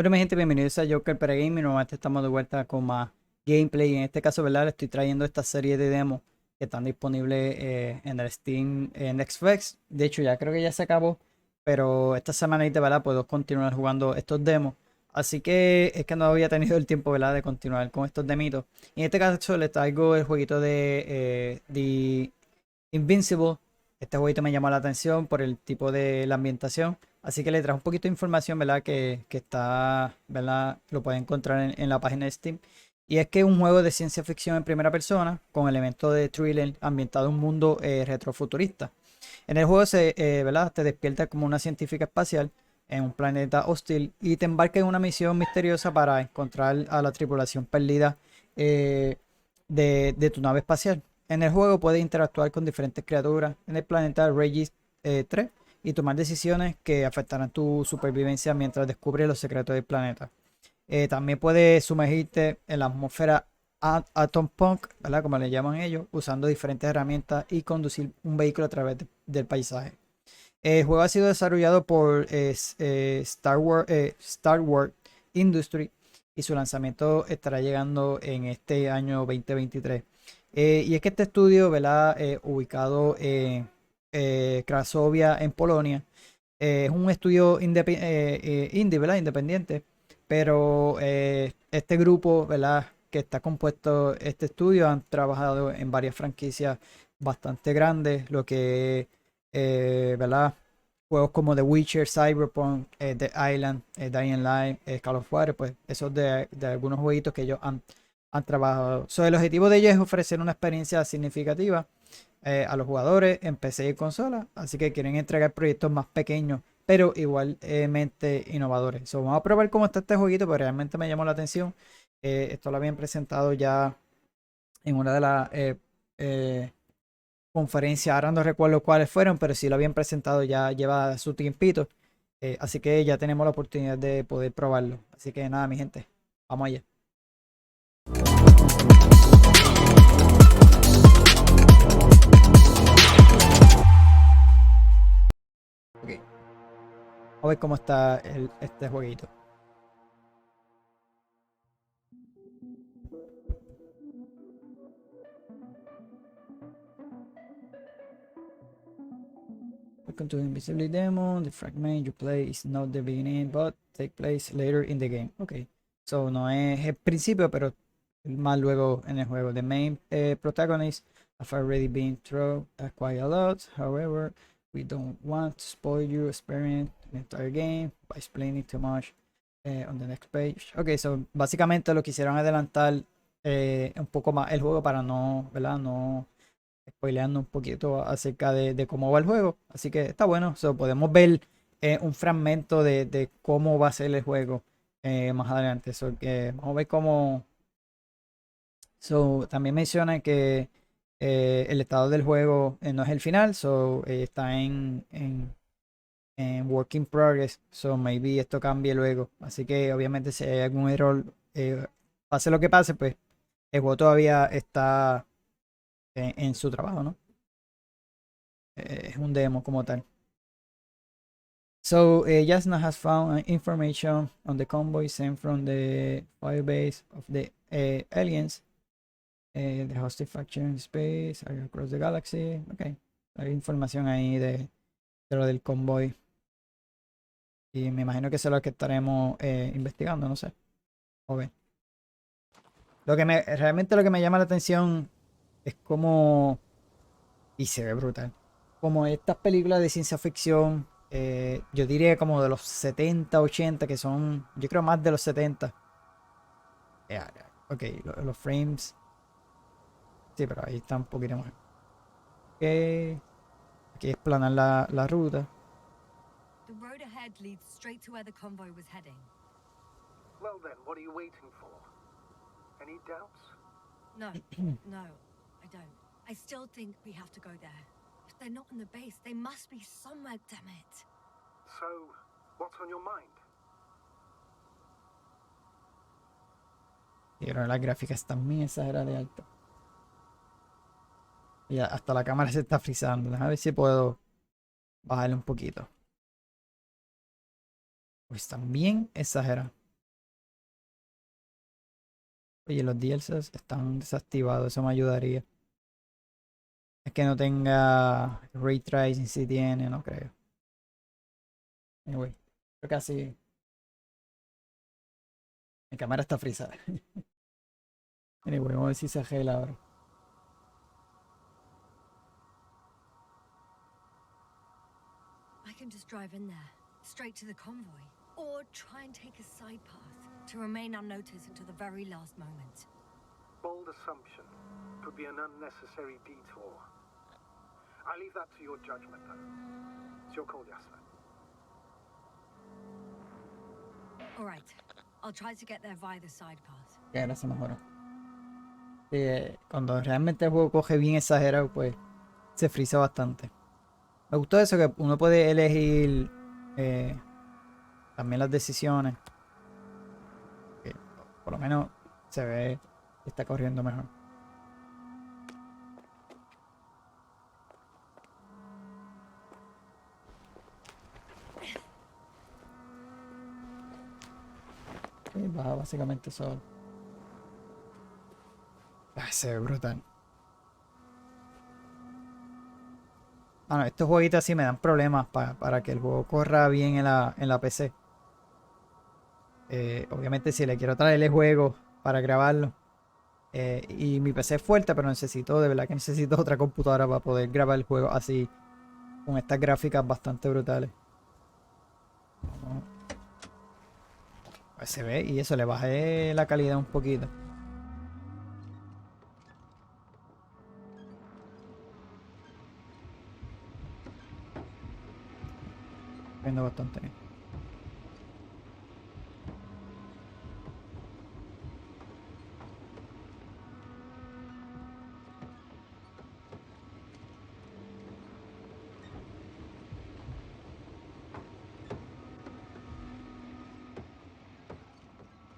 Bueno, mi gente, bienvenidos a Joker para Gaming. Nuevamente estamos de vuelta con más gameplay. En este caso, ¿verdad? Le estoy trayendo esta serie de demos que están disponibles en el Steam Next Flex. De hecho, ya creo que ya se acabó, pero esta semanita, ¿verdad? Puedo continuar jugando estos demos. Así que es que no había tenido el tiempo, ¿verdad? De continuar con estos demitos. Y en este caso, les traigo el jueguito de Invincible. Este jueguito me llamó la atención por el tipo de la ambientación. Así que le traje un poquito de información, ¿verdad? Que está, ¿verdad? Lo pueden encontrar en la página de Steam. Y es que es un juego de ciencia ficción en primera persona con elementos de thriller ambientado en un mundo retrofuturista. En el juego ¿verdad? Te despierta como una científica espacial en un planeta hostil y te embarca en una misión misteriosa para encontrar a la tripulación perdida eh, de tu nave espacial. En el juego puedes interactuar con diferentes criaturas en el planeta Regis III y tomar decisiones que afectarán tu supervivencia mientras descubres los secretos del planeta. También puedes sumergirte en la atmósfera Atom Punk, ¿verdad? Como le llaman ellos, usando diferentes herramientas y conducir un vehículo a través del paisaje. El juego ha sido desarrollado por Starward Industries y su lanzamiento estará llegando en este año 2023. Y es que este estudio, ¿verdad? Ubicado en Cracovia, en Polonia, es un estudio indie, ¿verdad? Independiente, pero este grupo, ¿verdad? Que está compuesto, este estudio, han trabajado en varias franquicias bastante grandes, lo que, ¿verdad? Juegos como The Witcher, Cyberpunk, The Island, Dying Light, Call of Juarez, pues esos de algunos jueguitos que ellos han trabajado. So, el objetivo de ellos es ofrecer una experiencia significativa a los jugadores en PC y consola, así que quieren entregar proyectos más pequeños, pero igualmente innovadores. So, vamos a probar cómo está este jueguito, pero realmente me llamó la atención. Esto lo habían presentado ya en una de las conferencias, ahora no recuerdo cuáles fueron, pero sí lo habían presentado ya lleva su tiempito. Así que ya tenemos la oportunidad de poder probarlo. Así que nada, mi gente, vamos allá. Ok, vamos a ver cómo está este jueguito. Welcome to Invincible demo. The fragment you play is not the beginning, but take place later in the game. Ok. So no es el principio, pero más luego en el juego. The main protagonists have already been through quite a lot. However, we don't want to spoil your experience in the entire game by explaining too much on the next page. Ok, so básicamente lo quisieron adelantar un poco más el juego para no, ¿verdad? No spoileando un poquito acerca de cómo va el juego. Así que está bueno. So, podemos ver un fragmento de cómo va a ser el juego más adelante. So, que vamos a ver cómo. So, también menciona que el estado del juego no es el final. So, está en work in progress. So, maybe esto cambie luego. Así que obviamente si hay algún error, pase lo que pase, pues el juego todavía está en su trabajo, ¿no? Es un demo como tal. So, Jasna has found information on the convoy sent from the firebase of the aliens, the hostile faction in space, across the galaxy. Ok, hay información ahí de lo del convoy. Y me imagino que eso es lo que estaremos investigando, no sé. O ver. Realmente lo que me llama la atención es cómo, y se ve brutal, como estas películas de ciencia ficción, yo diría como de los 70 80 que son, yo creo más de los 70. Ok, los frames, sí, pero ahí está un poquito más. Ok, aquí es planar la ruta. The road ahead leads straight to where the convoy was heading. Well then, what are you waiting for? Any doubts? No, no, I don't. I still think we have to go there. If they're not in the base, they must be somewhere, damn it. So, what's on your mind? Y ahora las gráficas están muy exageradas de alto. Y hasta la cámara se está frizando. Déjame ver si puedo bajarle un poquito. Pues están bien exageradas. Oye, los DLCs están desactivados, eso me ayudaría. Es que no tenga Ray Tracing, si tiene, no creo. Anyway, creo que así. Mi cámara está frisada. Anyway, vamos a ver si se arregla ahora. I can just drive in there, straight to the convoy, or try and take a side path to remain unnoticed until the very last moment. Bold assumption. Could be an unnecessary detour. I leave that to your judgment, though. It's your call, Yasna. All right, I'll try to get there via the side path. Ya ahora se mejoró. Cuando realmente el juego coge bien exagerado, pues se frisa bastante. Me gustó eso que uno puede elegir también las decisiones. Que por lo menos se ve que está corriendo mejor. Y baja básicamente solo. Se ve brutal. No, estos jueguitos así me dan problemas para que el juego corra bien en la PC. Obviamente si le quiero traer el juego para grabarlo. Y mi PC es fuerte, pero de verdad que necesito otra computadora para poder grabar el juego así. Con estas gráficas bastante brutales. Pues se ve y eso, le bajé la calidad un poquito. Viendo bastante bien.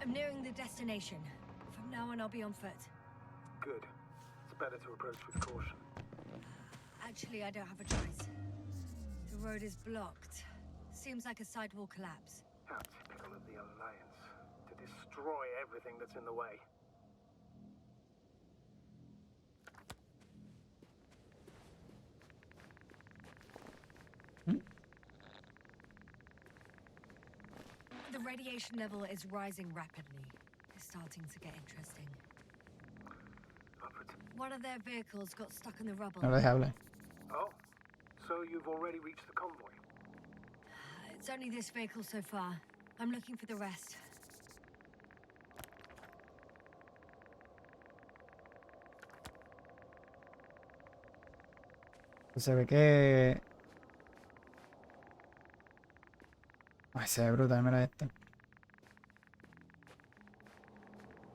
I'm nearing the destination. From now on, I'll be on foot. Good. It's better to approach with caution. Actually, I don't have a choice. The road is blocked. Seems like a sidewall collapse. How typical of the Alliance. To destroy everything that's in the way. The radiation level is rising rapidly. It's starting to get interesting. One of their vehicles got stuck in the rubble. No lo dejé hablar. Oh, so you've already reached the convoy? It's only this vehicle so far. I'm looking for the rest. Se ve que... Ay, se ve brutal, mira esto.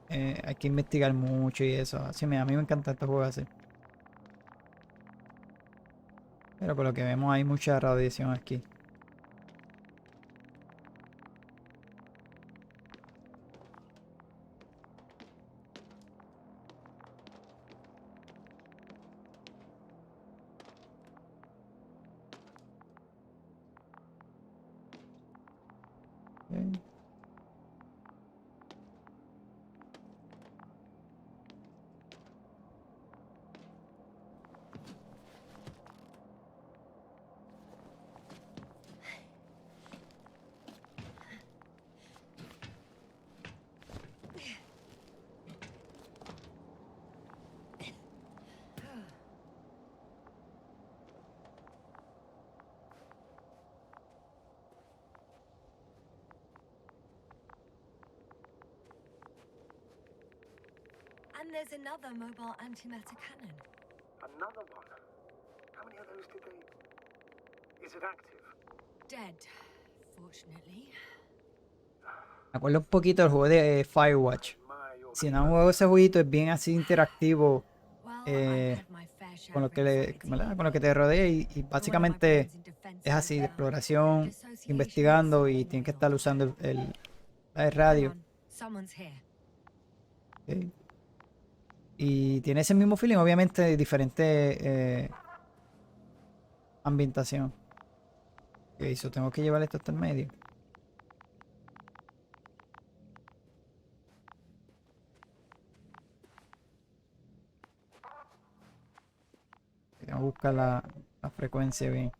Hay que investigar mucho y eso. Así a mí me encanta estos juegos así. Pero por lo que vemos hay mucha radiación aquí. Ok. And there's another mobile antimatter cannon. Another one? How many of those did they... Is it active? Dead, fortunately. Me acuerdo un poquito del juego de Firewatch. My, you're Si no han jugado ese jueguito, es bien así interactivo. Well, Eh, I've had my fair share con lo of que anxiety. con lo que te rodea y One of my básicamente plans in defense es was, así de exploración, dissociation investigando is y something tienes que I estar ought usando to know. la Hang radio. on, someone's here. ¿Ok? Y tiene ese mismo feeling, obviamente, de diferente ambientación. Ok, eso tengo que llevar esto hasta el medio. No busca la frecuencia bien.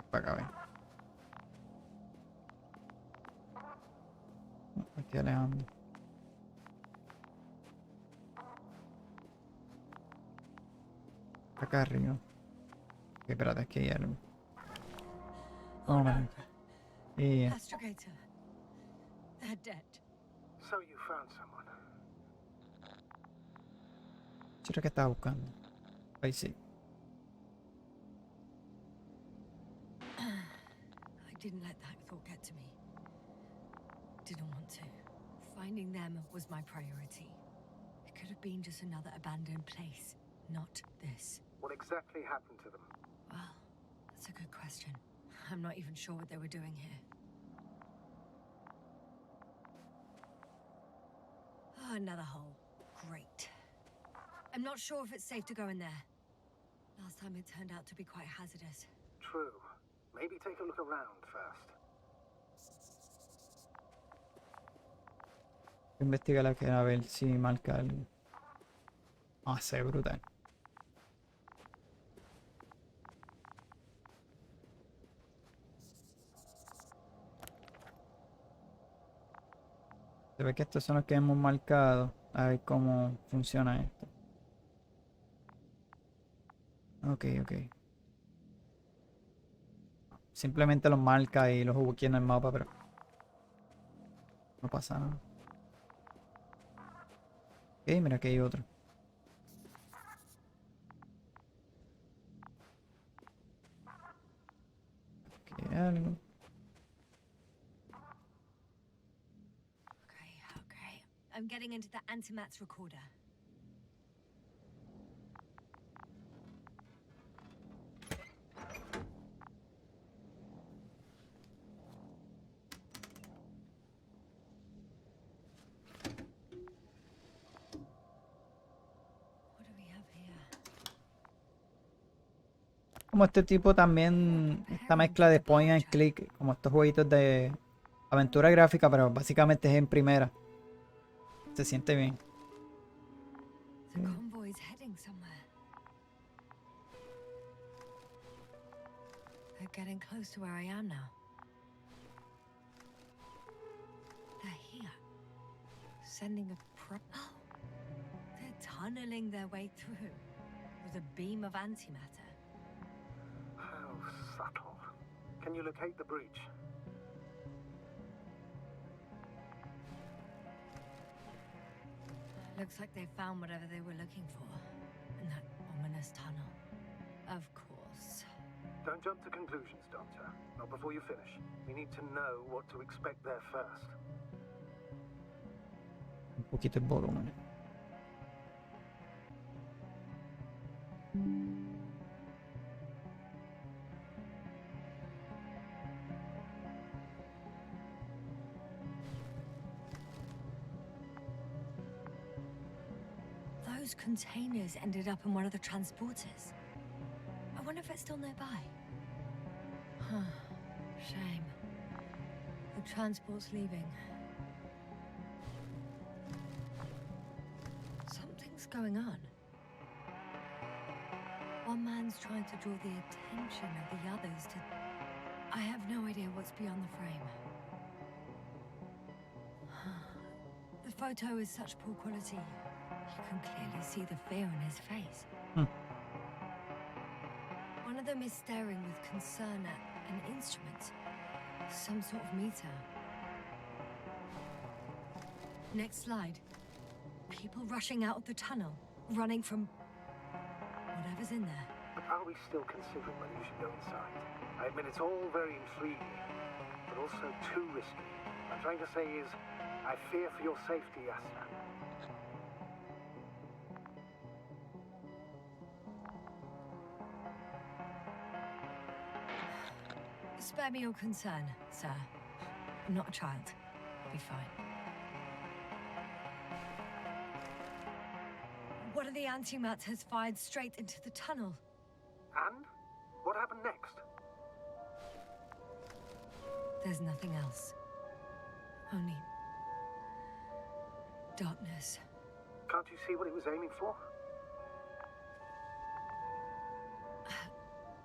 Para acá, ven. Me estoy alejando. Acá arriba. Ok, espérate, es que hay algo. Oh, man. Y Astrogator. They're dead. So you found someone. yo creo que estaba buscando. Ahí sí. I didn't let that thought get to me. Didn't want to. Finding them was my priority. It could have been just another abandoned place, not this. What exactly happened to them? Well, that's a good question. I'm not even sure what they were doing here. Oh, another hole. Great. I'm not sure if it's safe to go in there. Last time it turned out to be quite hazardous. True. Maybe take a look around first. Investiga la que a ver si marca algo. Ah, se ve brutal. Se ve que estos son los que hemos marcado. A ver cómo funciona esto. Ok, ok. Simplemente los marca y los ubica en el mapa, pero no pasa nada. Ok, mira que hay otro. Aquí hay algo. Okay. I'm getting into the antimatter recorder. What do we have here? Como este tipo también, esta mezcla de point and click, como estos jueguitos de aventura gráfica, pero básicamente es en primera. Se siente bien. The convoy's heading somewhere. They're getting close to where I am now. They're here. Sending a Oh! They're tunneling their way through with a beam of antimatter. How subtle. Can you locate the breach? Looks like they found whatever they were looking for in that ominous tunnel. Of course. Don't jump to conclusions, Doctor. Not before you finish. We need to know what to expect there first. Un poquito el volumen. Those containers ended up in one of the transporters. I wonder if it's still nearby. Huh. Shame. The transport's leaving. Something's going on. One man's trying to draw the attention of the others to... I have no idea what's beyond the frame. The photo is such poor quality. You can clearly see the fear in his face. One of them is staring with concern at an instrument. Some sort of meter. Next slide. People rushing out of the tunnel, running from whatever's in there. But are we still considering whether you should go inside? I admit it's all very intriguing, but also too risky. What I'm trying to say is, I fear for your safety, Yasna. Spare me your concern, sir. I'm not a child. I'll be fine. One of the antimats has fired straight into the tunnel. And? What happened next? There's nothing else. Only darkness. Can't you see what it was aiming for?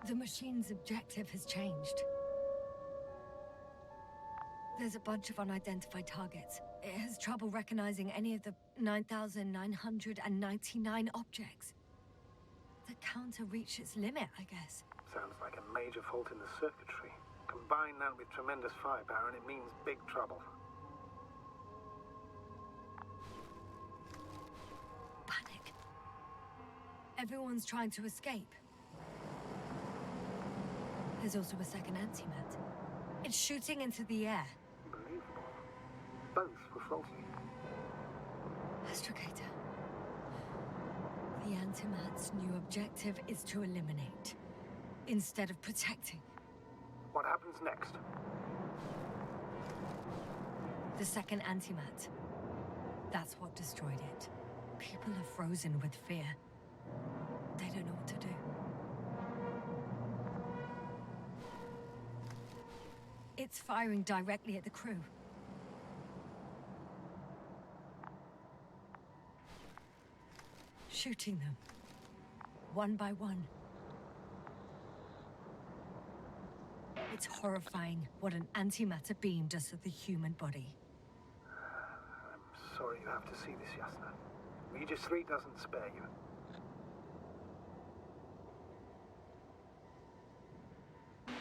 The machine's objective has changed. There's a bunch of unidentified targets. It has trouble recognizing any of the 9,999 objects. The counter reached its limit, I guess. Sounds like a major fault in the circuitry. Combine that with tremendous firepower and it means big trouble. Panic. Everyone's trying to escape. There's also a second antimat. It's shooting into the air. Unbelievable. Both were faulty. Astrogator. The antimat's new objective is to eliminate, instead of protecting. What happens next? The second antimat. That's what destroyed it. People are frozen with fear. They don't know what to do. It's firing directly at the crew. Shooting them. One by one. It's horrifying what an antimatter beam does to the human body. I'm sorry you have to see this, Yasna. Regis III doesn't spare you.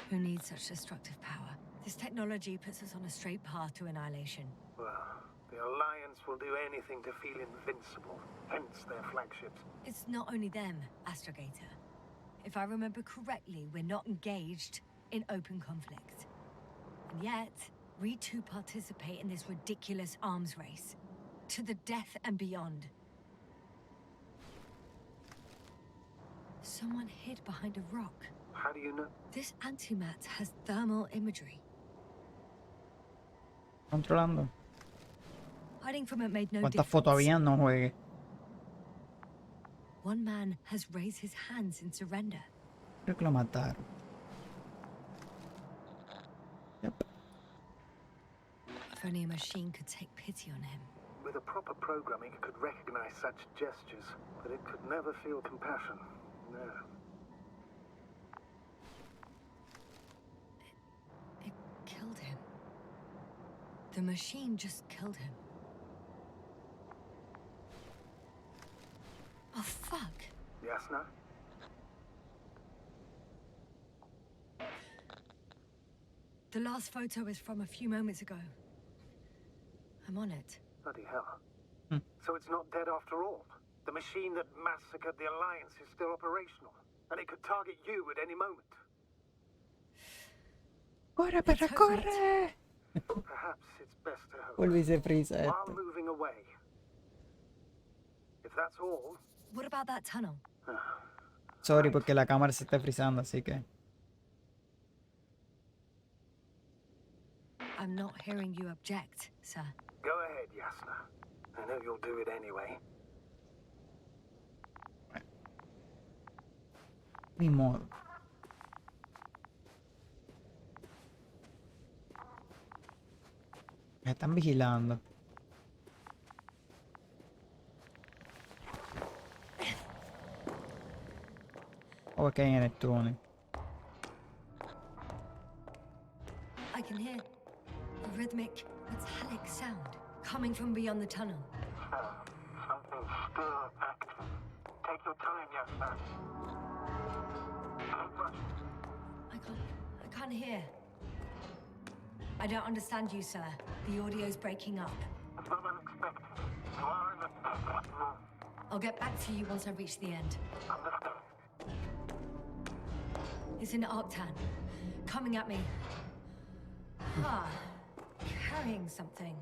Who needs such destructive power? This technology puts us on a straight path to annihilation. Well, the Alliance will do anything to feel invincible, hence their flagships. It's not only them, Astrogator. If I remember correctly, we're not engaged in open conflict. And yet, we too participate in this ridiculous arms race. To the death and beyond. Someone hid behind a rock. How do you know? This antimat has thermal imagery. Controlando. Hiding from it made no ¿Cuántas difference. fotos habían? No juegue. One man has raised his hands in surrender. Creo que lo mataron. Yep. If only a machine could take pity on him. With a proper programming, it could recognize such gestures, but it could never feel compassion. No. It killed him. The machine just killed him. Oh, fuck. Yasna? The last photo is from a few moments ago. I'm on it. Bloody hell. So it's not dead after all. The machine that massacred the Alliance is still operational, and it could target you at any moment. ¡Corre, perra, corre! Perhaps it's best to hope. Vuelve y se frisa While esto. moving away. If that's all, What about that tunnel? Sorry porque la cámara se está frizando, así que... I'm not hearing you object, sir. go ahead, Yasna. I know you'll do it anyway. Ni modo. Me están vigilando. O es que hay en el túnel. I can hear a rhythmic, metallic sound coming from beyond the tunnel. Something still active. Take your time, Yasna. Don't rush. I can't hear. I don't understand you, sir. The audio's breaking up. It's not unexpected. You are in the perfect room. I'll get back to you once I reach the end. Understood. It's an Arctan. Coming at me. Ah, carrying something.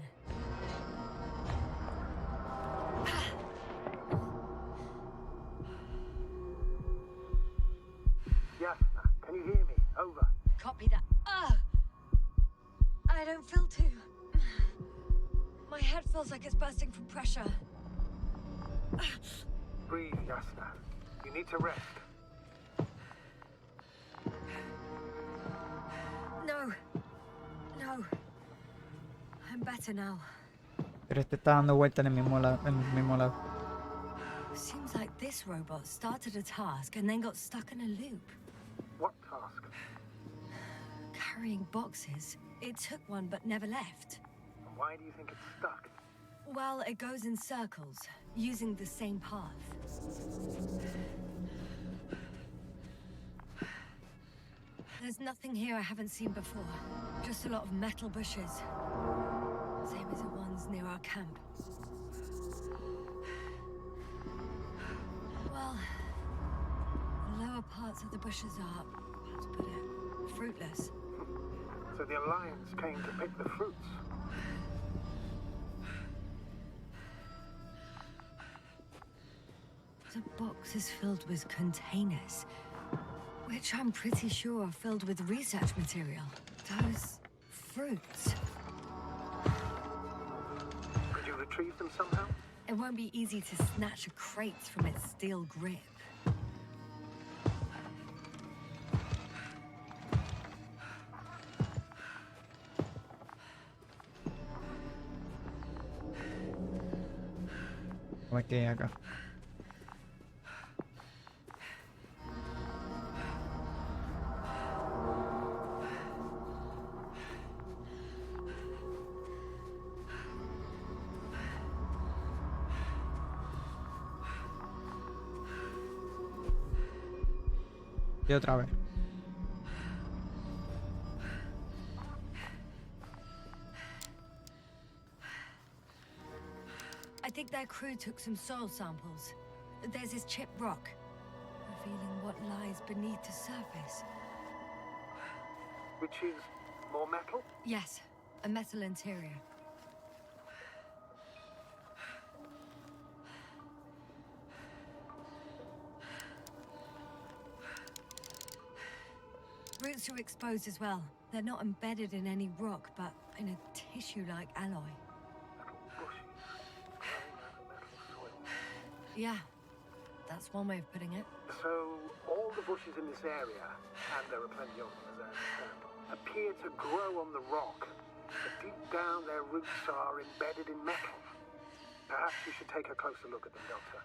Yasna, can you hear me? Over. Copy that. Ah! don't feel too. My head feels like it's bursting from pressure. Breathe, Yasna. You need to rest. No. No. I'm better now. Pero este está dando vuelta en el mismo lado, Seems like this robot started a task and then got stuck in a loop. What task? Carrying boxes. It took one but never left. Why do you think it's stuck? Well, it goes in circles, using the same path. There's nothing here I haven't seen before. Just a lot of metal bushes. Same as the ones near our camp. Well, the lower parts of the bushes are, how to put it, fruitless. So the Alliance came to pick the fruits. The box is filled with containers, which I'm pretty sure are filled with research material. Those fruits. Could you retrieve them somehow? It won't be easy to snatch a crate from its steel grip. ¿Cómo es que hay acá? Y otra vez. I think their crew took some soil samples. There's this chipped rock, revealing what lies beneath the surface. Which is more metal? Yes, a metal interior. Roots are exposed as well. They're not embedded in any rock, but in a tissue-like alloy. Metal bushes growing out of metal soil. Yeah, that's one way of putting it. So all the bushes in this area, and there are plenty of them as I understand, appear to grow on the rock. But deep down their roots are embedded in metal. Perhaps you should take a closer look at them, Doctor.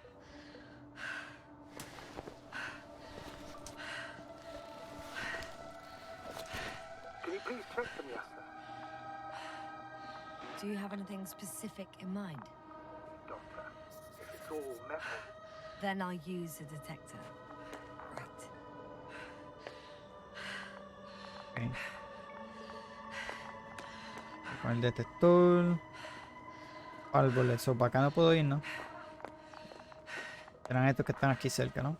Can you please check them, Yasna? Do you have anything specific in mind? Doctor, if it's all metal, Then I'll use a detector. Right. Okay. Con el detector. Árboles. So, para acá no puedo ir, ¿no? Serán estos que están aquí cerca, ¿no?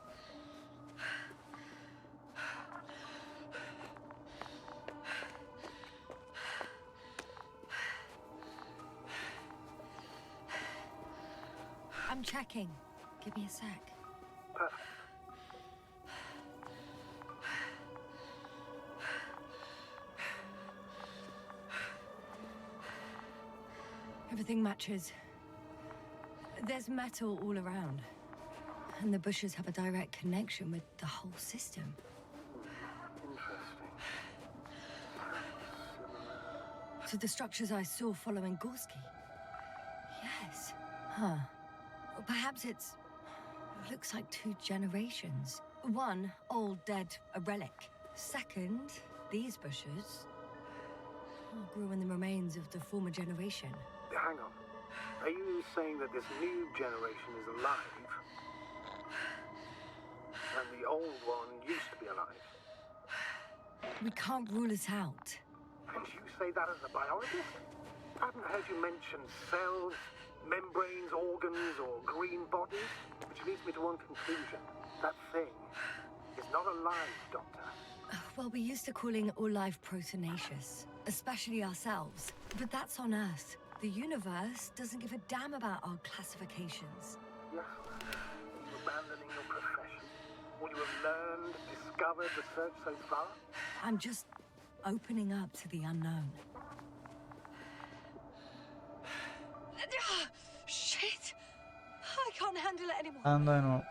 I'm checking. Give me a sec. perfect. Everything matches. There's metal all around. And the bushes have a direct connection with the whole system. Interesting. To the structures I saw following Gorski. Yes. Huh. Well, perhaps it's... looks like two generations. One, old, dead, a relic. Second, these bushes grew in the remains of the former generation. Hang on. Are you saying that this new generation is alive? And the old one used to be alive? We can't rule it out. And you say that as a biologist? I haven't heard you mention cells, membranes, organs, or green bodies, which leads me to one conclusion. That thing is not alive, Doctor. Well, we used to calling all life proteinaceous, especially ourselves. But that's on Earth. The universe doesn't give a damn about our classifications. Yes, you abandoning your profession? All you have learned, discovered, researched so far? I'm just opening up to the unknown. can't handle it anymore. Anda de nuevo.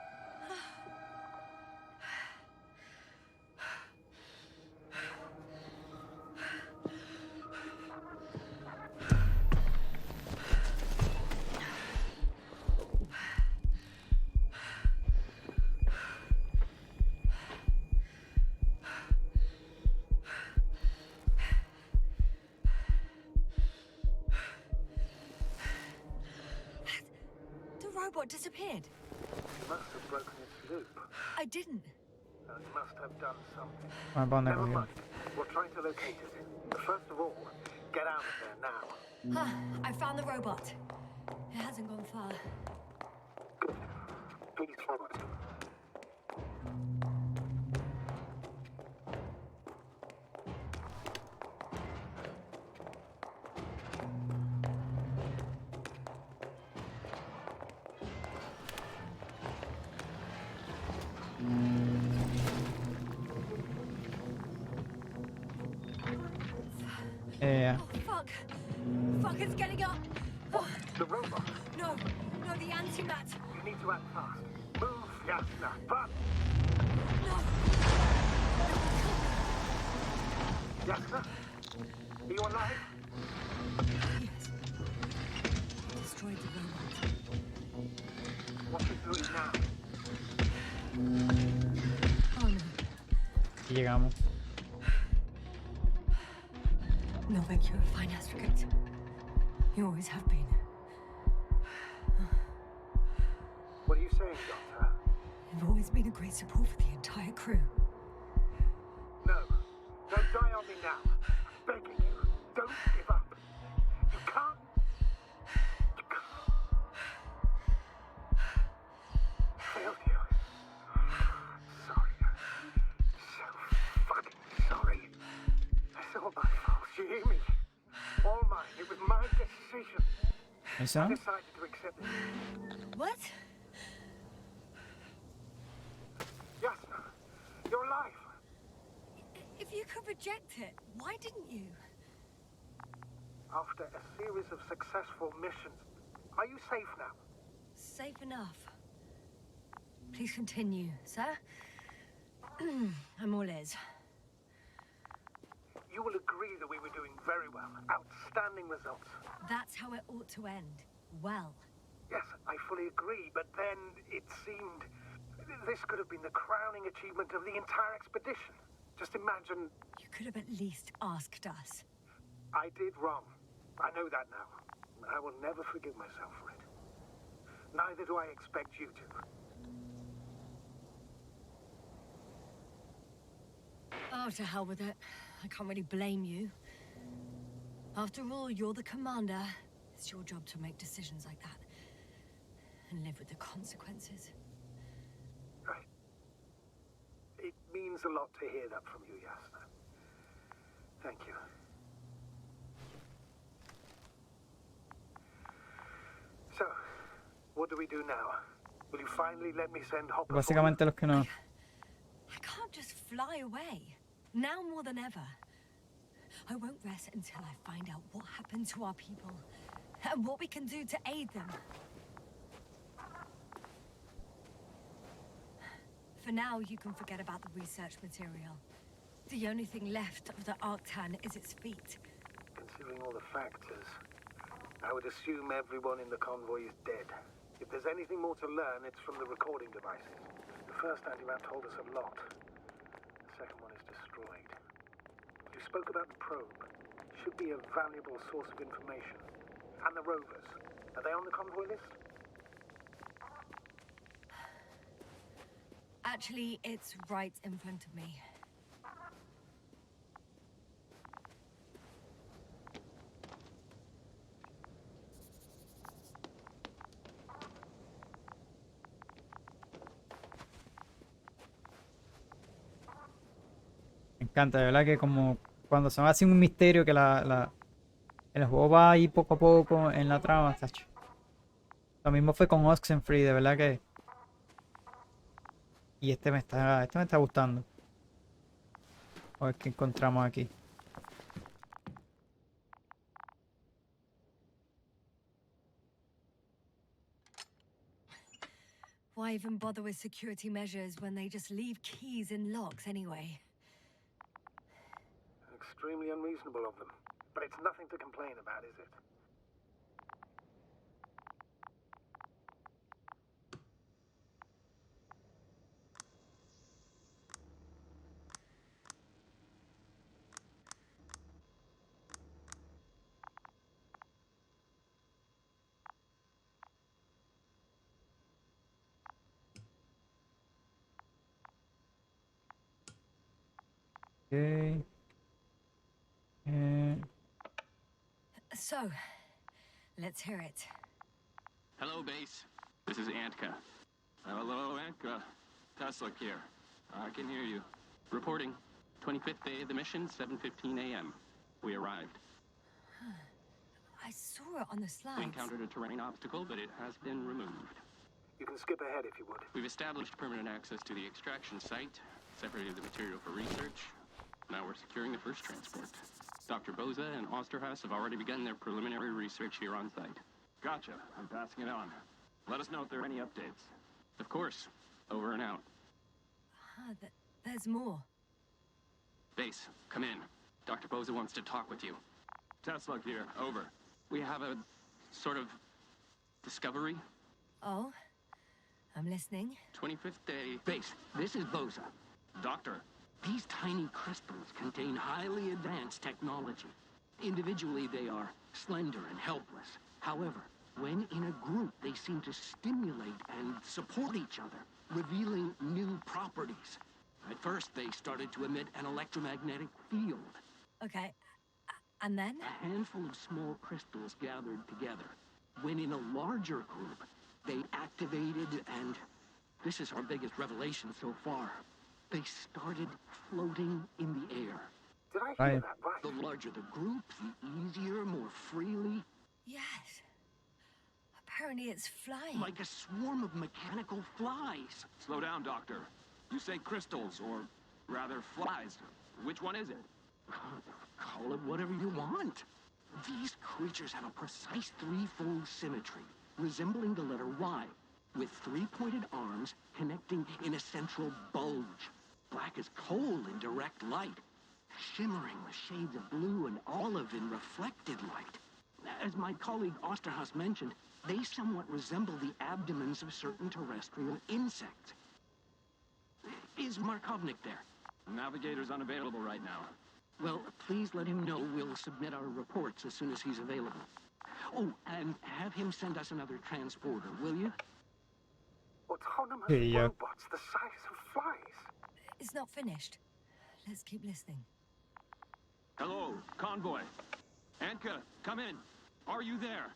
The robot disappeared. You must have broken its loop. I didn't. Now, you must have done something. Bueno, ¿para dónde Never cogió? mind. We're trying to locate it. But first of all, get out of there now. I found the robot. It hasn't gone far. Please follow it. Yeah. Oh, fuck. Fuck, it's getting up. Oh, The robot. no, the antimat. You need to act fast. Move, Yasna. But No. Yasna, are you alive? Yes. Destroyed the robot. What are you doing now? Oh no. Y llegamos. No, thank you. Fine, Astrogate. You always have been. What are you saying, Doctor? You've always been a great support for the entire crew. No. Don't die on me now. I'm begging you. Don't give up. You can't. You can't. Failed you. Sorry. So fucking sorry. It's all my fault. You hear me? All mine. It was my decision. I ¿Eso? decided to accept it. What? Yasna, you're alive. If you could reject it, why didn't you? After a series of successful missions, are you safe now? Safe enough. Please continue, sir. I'm all ears. You will agree that we were doing very well. Outstanding results. That's how it ought to end. Well. Yes, I fully agree, but then it seemed this could have been the crowning achievement of the entire expedition. Just imagine You could have at least asked us. I did wrong. I know that now. I will never forgive myself for it. Neither do I expect you to. Oh, to hell with it. I can't really blame you. After all, you're the commander. It's your job to make decisions like that. And live with the consequences. Right. It means a lot to hear that from you, Yasna. Thank you. So, what do we do now? Will you finally let me send Hopper? Básicamente los que no. I can't just fly away. Now more than ever. I won't rest until I find out what happened to our people. And what we can do to aid them. For now, you can forget about the research material. The only thing left of the Arctan is its feet. Considering all the factors, I would assume everyone in the convoy is dead. If there's anything more to learn, it's from the recording devices. The first antimat told us a lot. The second one is destroyed. You spoke about the probe. Should be a valuable source of information. And the rovers. Are they on the convoy list? Actually, it's right in front of me. Me encanta, de verdad que como cuando se va haciendo un misterio que el juego va ahí poco a poco en la trama, tacho. Lo mismo fue con Oxenfree, de verdad que. Y este me está gustando. A ver qué encontramos aquí. Why even bother with security measures when they just leave keys in locks anyway? Extremely unreasonable of them. But it's nothing to complain about, is it? Ok. So, let's hear it. Hello, base. This is Antka. Hello, Antka. Tesla here. I can hear you. Reporting. 25th day of the mission, 7:15 a.m. We arrived. I saw it on the We slides. encountered a terrain obstacle, but it has been removed. You can skip ahead if you would. We've established permanent access to the extraction site, separated the material for research. Now we're securing the first transport. Dr. Boza and Osterhaus have already begun their preliminary research here on site. Gotcha. I'm passing it on. Let us know if there are any updates. Of course. Over and out. There's more. Base, come in. Dr. Boza wants to talk with you. Tesla here. Over. We have a sort of discovery. Oh, I'm listening. 25th day. Base, this is Boza. Doctor. These tiny crystals contain highly advanced technology. Individually, they are slender and helpless. However, when in a group, they seem to stimulate and support each other, revealing new properties. At first, they started to emit an electromagnetic field. Okay, and then? A handful of small crystals gathered together. When in a larger group, they activated and... this is our biggest revelation so far. They started floating in the air. Did I hear Right. that right? The larger the group, the easier, more freely. Yes. Apparently it's flying. Like a swarm of mechanical flies. Slow down, Doctor. You say crystals, or rather flies. Which one is it? Call it whatever you want. These creatures have a precise threefold symmetry, resembling the letter Y, with three-pointed arms connecting in a central bulge. Black as coal in direct light, shimmering with shades of blue and olive in reflected light. As my colleague Osterhaus mentioned, they somewhat resemble the abdomens of certain terrestrial insects. Is Markovnik there? Navigator's unavailable right now. Well, please let him know we'll submit our reports as soon as he's available. Oh, and have him send us another transporter, will you? Autonomous Yeah. robots the size of flies. It's not finished. Let's keep listening. Hello, convoy. Antka, come in. Are you there?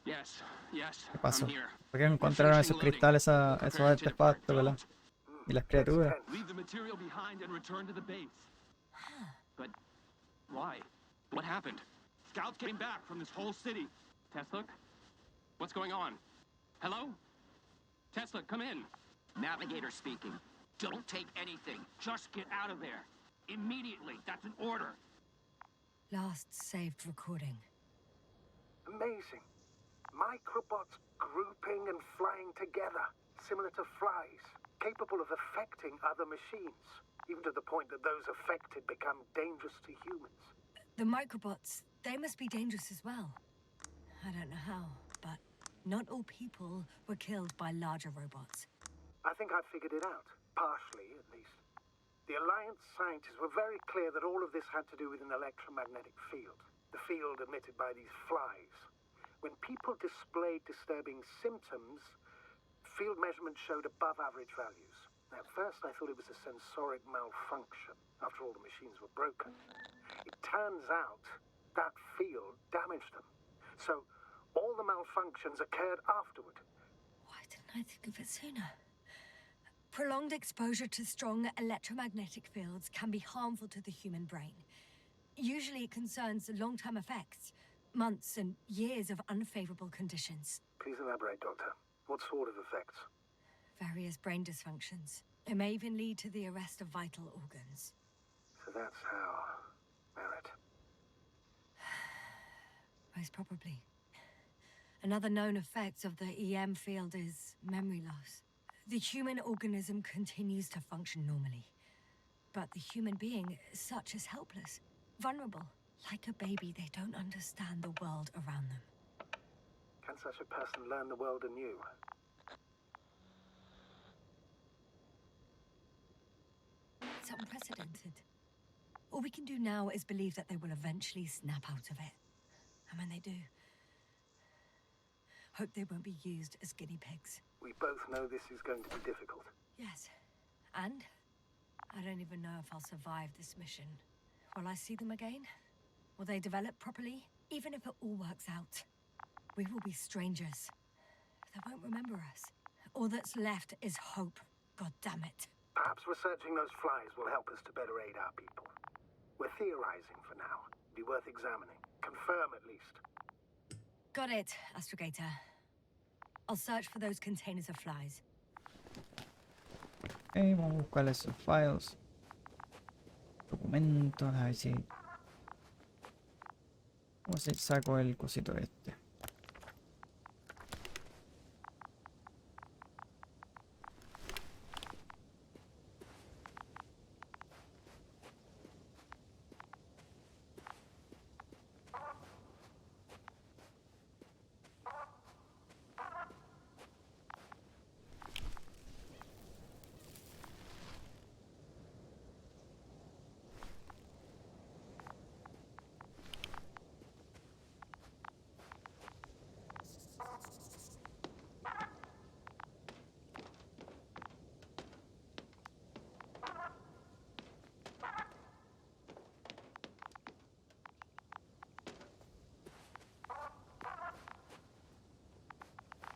Yes, yes, ¿Qué pasó? I'm here. Fue que encontraron esos cristales, esos artefactos, ¿verdad? Y las criaturas. Leave the material behind and return to the base. But why? What happened? Scouts came back from this whole city. Tesla? What's going on? Hello? Tesla, come in. Navigator speaking. Don't take anything. Just get out of there. Immediately. That's an order. Last saved recording. Amazing. Microbots grouping and flying together, similar to flies, capable of affecting other machines, even to the point that those affected become dangerous to humans. The microbots, they must be dangerous as well. I don't know how, but not all people were killed by larger robots. I think I've figured it out, partially at least. The Alliance scientists were very clear that all of this had to do with an electromagnetic field, the field emitted by these flies. When people displayed disturbing symptoms, field measurements showed above average values. At first, I thought it was a sensoric malfunction. After all, the machines were broken. It turns out that field damaged them. So all the malfunctions occurred afterward. Why didn't I think of it sooner? Prolonged exposure to strong electromagnetic fields can be harmful to the human brain. Usually it concerns long-term effects, months and years of unfavorable conditions. Please elaborate, Doctor. What sort of effects? Various brain dysfunctions. It may even lead to the arrest of vital organs. So that's how... Merit. Most probably. Another known effect of the EM field is memory loss. The human organism continues to function normally. But the human being, such is helpless, vulnerable. Like a baby, they don't understand the world around them. Can such a person learn the world anew? It's unprecedented. All we can do now is believe that they will eventually snap out of it. And when they do, hope they won't be used as guinea pigs. We both know this is going to be difficult. Yes. And I don't even know if I'll survive this mission. Will I see them again? Will they develop properly? Even if it all works out, we will be strangers. They won't remember us. All that's left is hope. God damn it. Perhaps researching those flies will help us to better aid our people. We're theorizing for now. Be worth examining. Confirm at least. Got it, Astrogator. I'll search for those containers of flies. Ok, vamos a buscar esos files. Documentos, a ver si... Vamos a ver si saco el cosito este.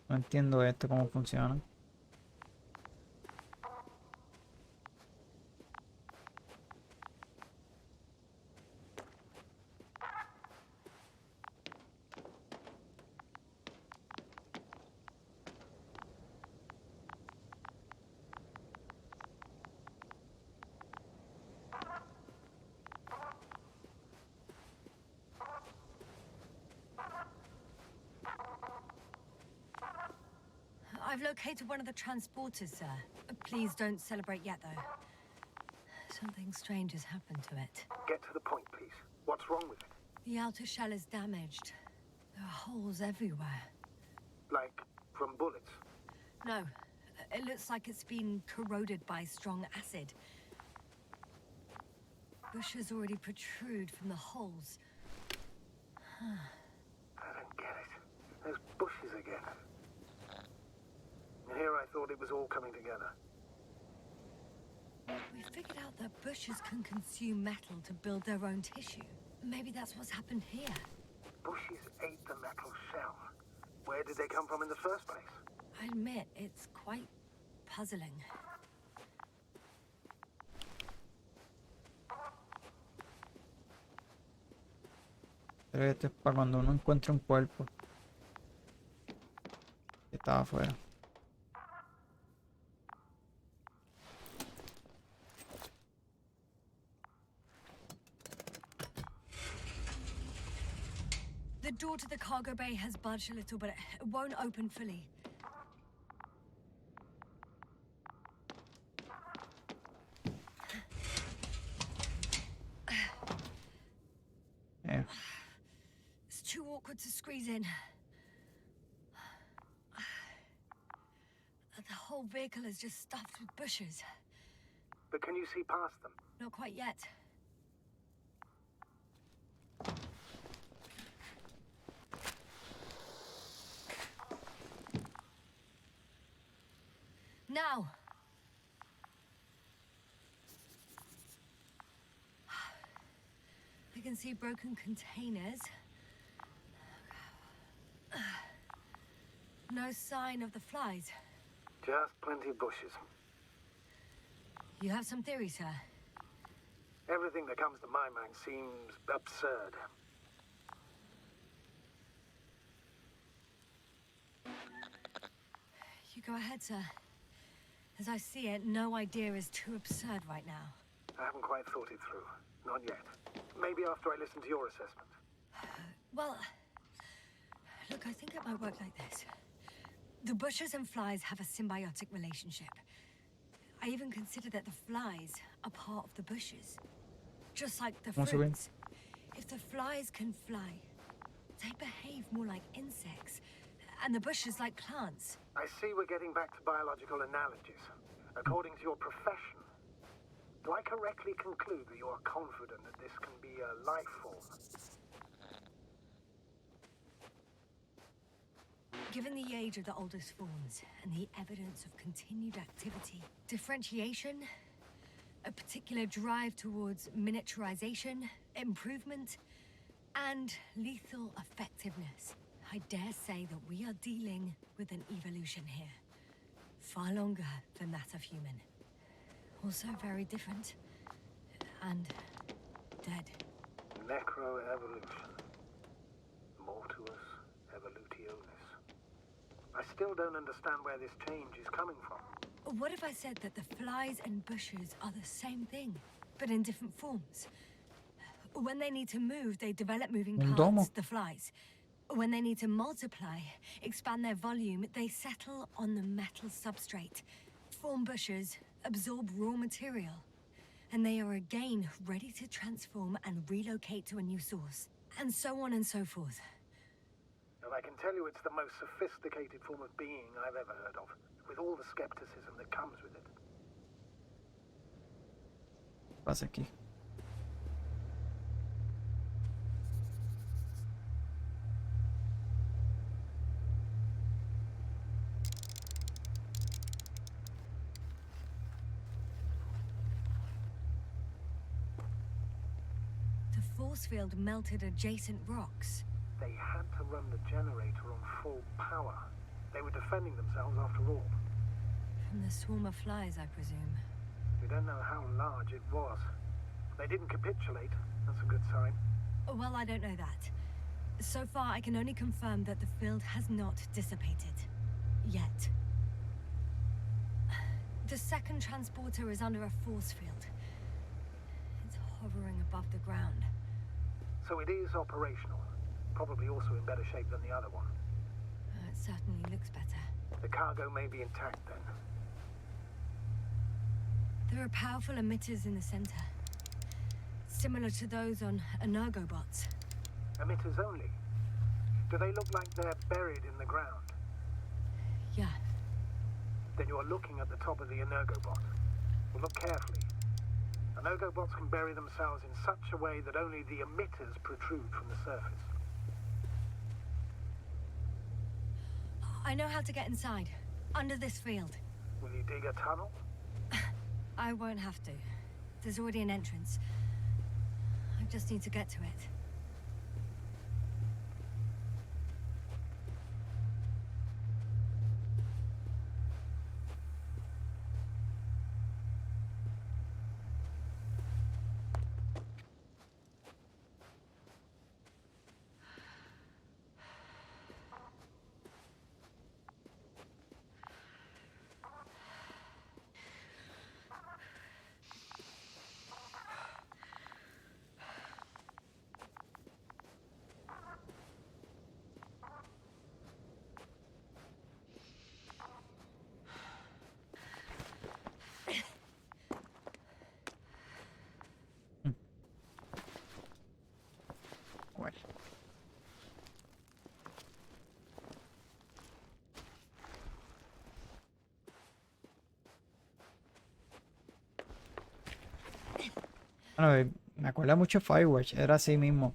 No entiendo esto cómo funciona. I've located one of the transporters, sir. Please don't celebrate yet, though. Something strange has happened to it. Get to the point, please. What's wrong with it? The outer shell is damaged. There are holes everywhere. Like, from bullets? No, it looks like it's been corroded by strong acid. Bushes already protrude from the holes. I don't get it. Those bushes again. And here I thought it was all coming together. We figured out that bushes can consume metal to build their own tissue. Maybe that's what's happened here. Bushes ate the metal shell. Where did they come from in the first place? I admit, it's quite puzzling. Pero esto es para cuando uno encuentra un cuerpo que estaba afuera. The door to the cargo bay has budged a little, but it won't open fully. Yeah. It's too awkward to squeeze in. The whole vehicle is just stuffed with bushes. But can you see past them? Not quite yet. Now! I can see broken containers. No sign of the flies. Just plenty of bushes. You have some theories, sir? Everything that comes to my mind seems absurd. You go ahead, sir. As I see it, no idea is too absurd right now. I haven't quite thought it through. Not yet. Maybe after I listen to your assessment. Well, look, I think it might work like this. The bushes and flies have a symbiotic relationship. I even consider that the flies are part of the bushes. Just like the ¿Cómo se ven? fruits. If the flies can fly, they behave more like insects, and the bushes like plants. I see we're getting back to biological analogies. According to your profession, do I correctly conclude that you are confident that this can be a life form? Given the age of the oldest forms and the evidence of continued activity, differentiation, a particular drive towards miniaturization, improvement, and lethal effectiveness, I dare say that we are dealing with an evolution here. Far longer than that of human. Also very different. And dead. Necroevolution. Mortuus evolutionis. I still don't understand where this change is coming from. What if I said that the flies and bushes are the same thing, but in different forms? When they need to move, they develop moving Un parts, domo. the flies. When they need to multiply, expand their volume, they settle on the metal substrate, form bushes, absorb raw material, and they are again ready to transform and relocate to a new source, and so on and so forth. And I can tell you it's the most sophisticated form of being I've ever heard of, with all the skepticism that comes with it. Pasa aquí. The force field melted adjacent rocks. They had to run the generator on full power. They were defending themselves after all. From the swarm of flies, I presume. We don't know how large it was. They didn't capitulate. That's a good sign. Well, I don't know that. So far, I can only confirm that the field has not dissipated. Yet. The second transporter is under a force field. It's hovering above the ground. So it is operational. Probably also in better shape than the other one. It certainly looks better. The cargo may be intact then. There are powerful emitters in the center. Similar to those on energobots. Emitters only? Do they look like they're buried in the ground? Yeah. Then you are looking at the top of the energobot. Well, look carefully. Energobots can bury themselves in such a way that only the emitters protrude from the surface. I know how to get inside. Under this field. Will you dig a tunnel? I won't have to. There's already an entrance. I just need to get to it. Bueno. Bueno, me acuerda mucho Firewatch, era así mismo.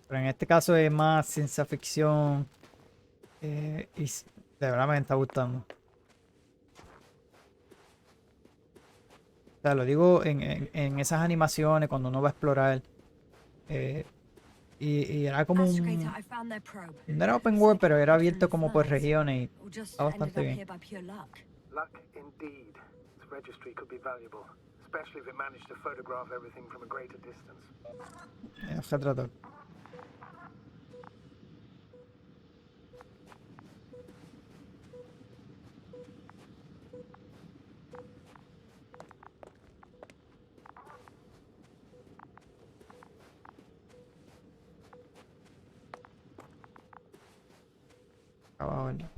Pero en este caso es más ciencia ficción. Y de verdad me está gustando. O sea, lo digo en esas animaciones cuando uno va a explorar. Y era como Astrogator, I found their probe. no era open world, pero era abierto como por Flies. regiones y Or just está ended bastante up bien. here by pure luck. Luck indeed. This registry could be valuable, especially if it managed to photograph everything from a greater distance. Se trató. Acá abajo, ¿verdad?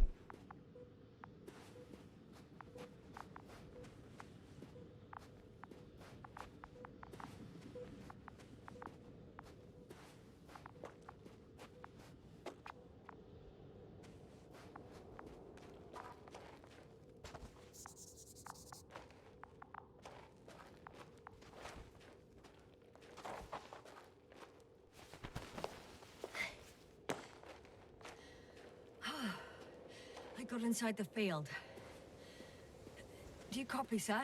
I got inside the field. Do you copy, sir?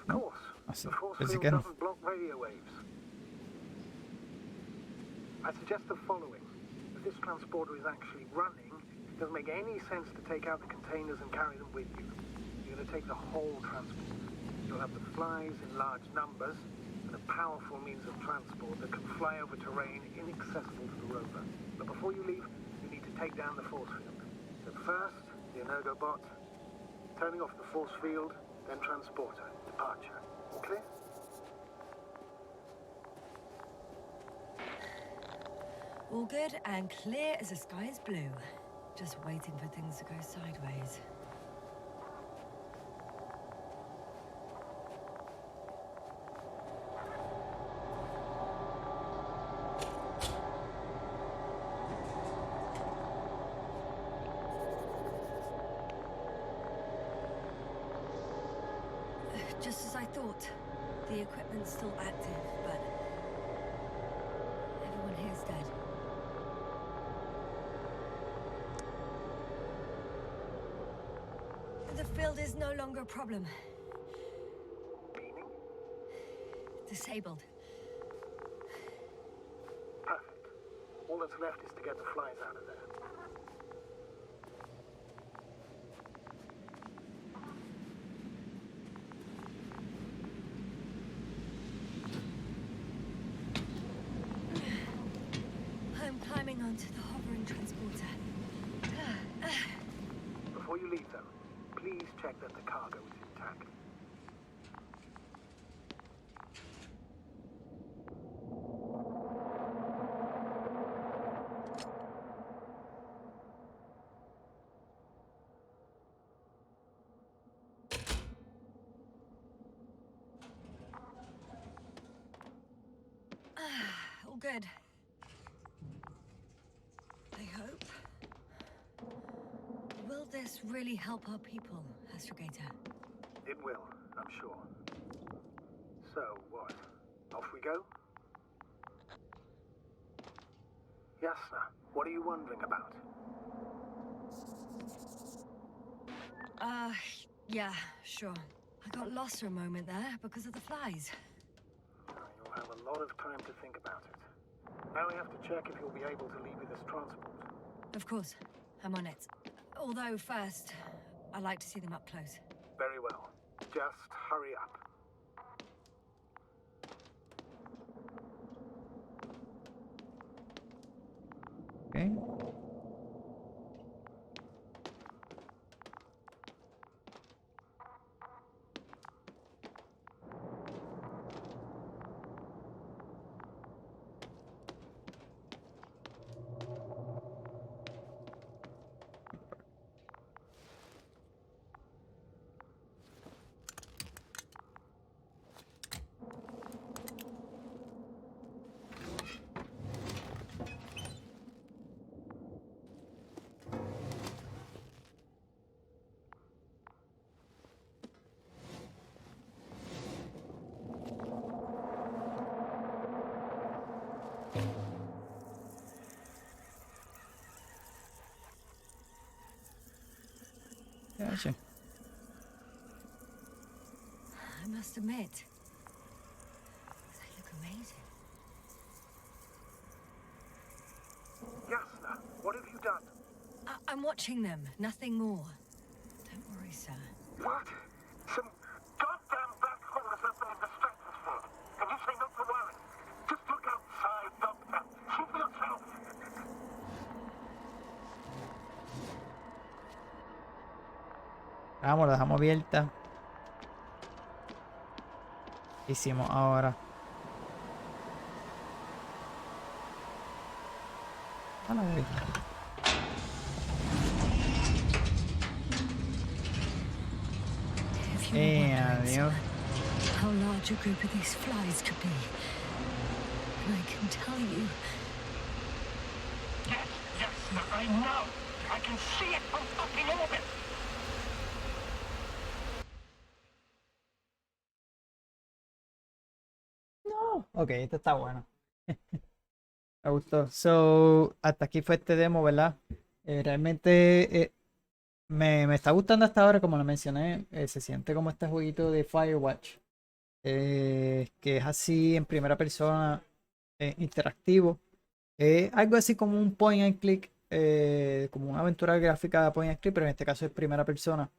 Of course. Así, The force pensé field que era. doesn't block radio waves. I suggest the following. If this transporter is actually running, it doesn't make any sense to take out the containers and carry them with you. You're going to take the whole transport. You'll have the flies in large numbers and a powerful means of transport that can fly over terrain inaccessible to the rover. But before you leave, you need to take down the force field. So first, the Energobot, turning off the force field, then transporter, departure. Clear? All good and clear as the sky is blue. Just waiting for things to go sideways. Just as I thought. The equipment's still active, but everyone here's dead. The field is no longer a problem. Meaning? Disabled. Perfect. All that's left is to get the flies out of there. I'm climbing onto the hovering transporter. Before you leave, though, please check that the cargo is intact. All good. I hope. Will this really help our people, Astrogator? It will, I'm sure. So, what? Off we go? Yasna, what are you wondering about? Yeah, sure. I got lost for a moment there because of the flies. You'll have a lot of time to think about it. Now we have to check if you'll be able to leave with this transport. Of course, I'm on it. Although first, I'd like to see them up close. Very well. Just hurry up. Okay. Gotcha. I must admit, they look amazing. Yasna, what have you done? I'm watching them, nothing more. Don't worry, sir. What? Some goddamn black hole has opened in the stratosphere. And you say not to worry. Just look outside, Doctor. See for yourself. Vamos, lo dejamos abierta. ¿Qué hicimos ahora? Ah, no, been wondering, Dios. son, how large a group of these flies could be. And I can tell you, Yes, I know. I can see it from fucking orbit. No. Ok, este está bueno. Me gustó. So, hasta aquí fue este demo, ¿verdad? Realmente me está gustando hasta ahora, como lo mencioné. Se siente como este jueguito de Firewatch, que es así en primera persona, interactivo. Algo así como un point and click, como una aventura gráfica de point and click, pero en este caso es primera persona.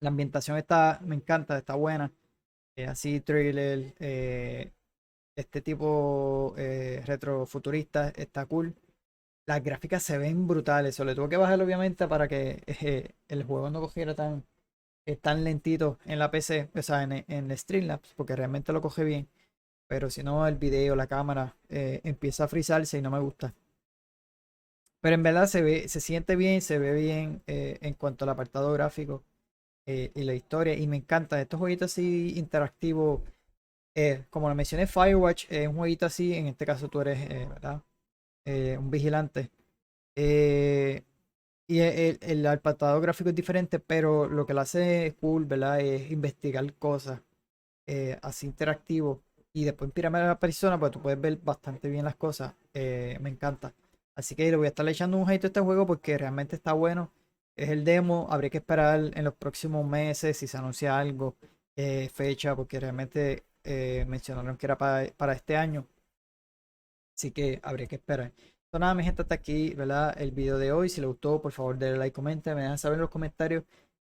La ambientación está, me encanta, está buena. Así thriller, este tipo retrofuturista, está cool. Las gráficas se ven brutales. Solo tuve que bajar obviamente para que el juego no cogiera tan lentito en la PC, o sea, en Streamlabs, porque realmente lo coge bien. Pero si no, el video, la cámara empieza a frizarse y no me gusta. Pero en verdad se siente bien, se ve bien en cuanto al apartado gráfico y la historia. Y me encanta estos jueguitos así interactivos. Como lo mencioné, Firewatch es un jueguito así. En este caso tú eres, ¿verdad? Un vigilante. Eh, y el apartado gráfico es diferente, pero lo que lo hace cool, ¿verdad? Es investigar cosas así interactivo. Y después en primera persona, pues tú puedes ver bastante bien las cosas. Me encanta. Así que le voy a estar echando un hate a este juego porque realmente está bueno. Es el demo. Habría que esperar en los próximos meses si se anuncia algo, fecha, porque realmente mencionaron que era para este año. Así que habría que esperar. Entonces nada, mi gente, hasta aquí, ¿verdad? El video de hoy. Si les gustó, por favor, denle like, comenten, me dejan saber en los comentarios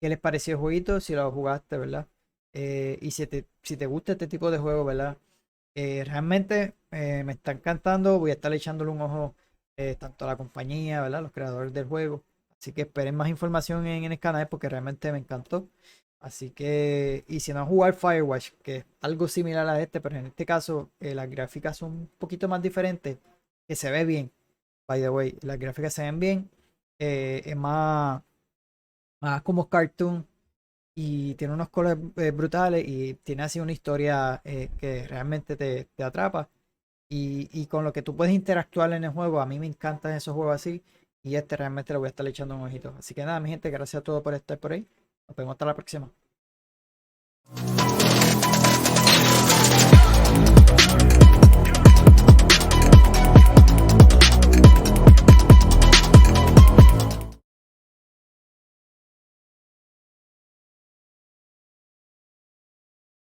qué les pareció el jueguito, si lo jugaste, ¿verdad? Y si te gusta este tipo de juego, ¿verdad? Realmente me está encantando. Voy a estar echándole un ojo tanto a la compañía, ¿verdad? Los creadores del juego. Así que esperen más información en el canal porque realmente me encantó. Así que, y si no han jugado Firewatch, que es algo similar a este, pero en este caso las gráficas son un poquito más diferentes, que se ve bien, by the way, las gráficas se ven bien, es más como cartoon y tiene unos colores brutales y tiene así una historia que realmente te atrapa y con lo que tú puedes interactuar en el juego, a mí me encantan esos juegos así y este realmente le voy a estar echando un ojito. Así que nada, mi gente, gracias a todos por estar por ahí. Nos vemos hasta la próxima.